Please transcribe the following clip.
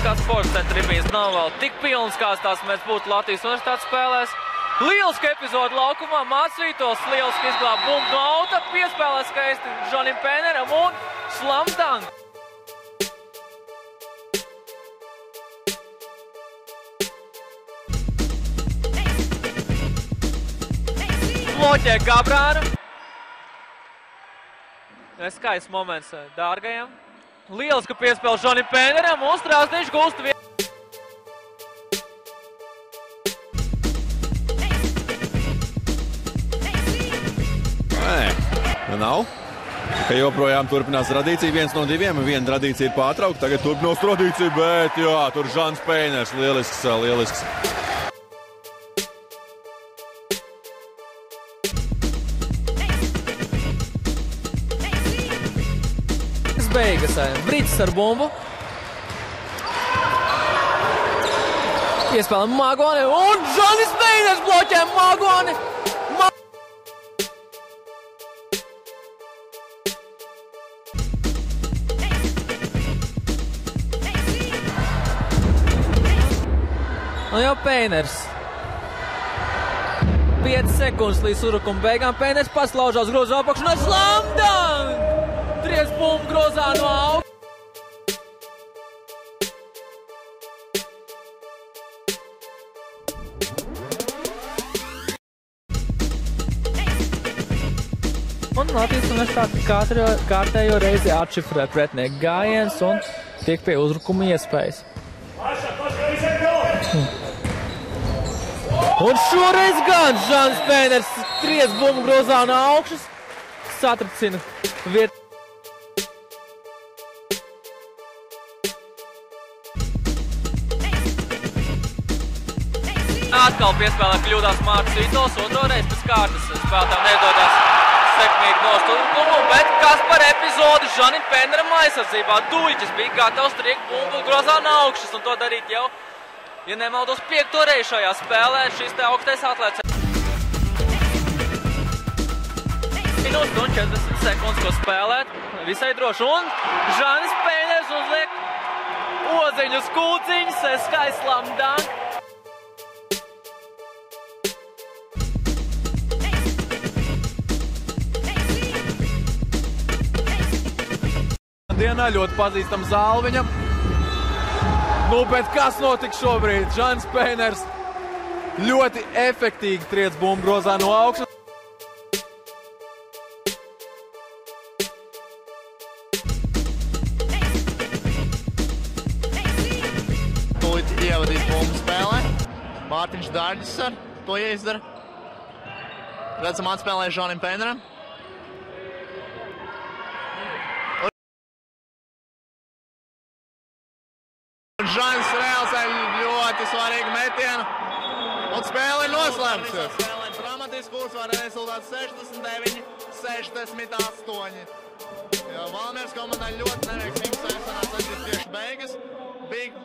Olimpiskās sporta centra tribīnes nav vēl tik pilnas, kā tās mēs būtu Latvijas universitātes spēlēs. Lieliski epizode laukumā, Mācvītos lieliski izglāb bumbu no auta, piespēlē skaisti Žonim Pēneram un slamdang. Bloķē Gabrānu. Skaists moments dārgajam. Lieliski piespēle Žonim Pēneram un Strāzdiņš gūst vienu. Nē, nav. Ka joprojām turpinās tradīcija 1 no 2. Viena tradīcija ir pārtraukta, tagad turpinās tradīcija, bet jā, tur Žans Pēners, lielisks. Beigas, Brits ar bumbu. Iespēlē Magoni un Žonis Pēners bloķē Magoni. Un jau Pēners. 5 sekundes līdz uzbrukuma beigām. Pēners pats laužās grozu apakšu un slamdang! 3 bumbu grozā no augsta. Un Latvijas universitāte kārtējo reizi atšifrē pretinieku gājiens un tiek pie uzbrukuma iespējas. Un šoreiz gan Žans Pēners 3 bumbu grozā no augšas satricina vietu. Atkal piespēlē kļūdās Mārcis Vītols, otro reizi pēc kārtas spēlētājiem neizdodas sekmīgi nost uzbrukumu, bet kas par epizodi Žanim Pēneram aizsardzībā. Duļķis bija gatavs triekt bumbu grozā no augšas un to darīt jau, ja nemaldos, 5. reizi šajā spēlē šis te augstais atlēts. Minūtes un 40 sekundes, ko spēlēt, visai droši. Un Žanis Pēners uzliek oziņu uz kūciņas, skaists slamdang. Dienā ļoti pazīstams Zālviņam. Nu, bet kas notiks šobrīd? Žans Pēners ļoti efektīgi triec bumbu grozā no augšas. Tūlīt ievadīs bumbu spēlē. Mārtiņš Dārģis ar to ieizdara. Redzam atspēlē Žonim Pēneram. Žans realizē ļoti svarīgu metienu, un spēle ir noslēgsies. Dramatiski uzvara rezultāts 69-68. Valmieras komandai ļoti neveiksmīgs sēšanās, tas ir tieši beigas.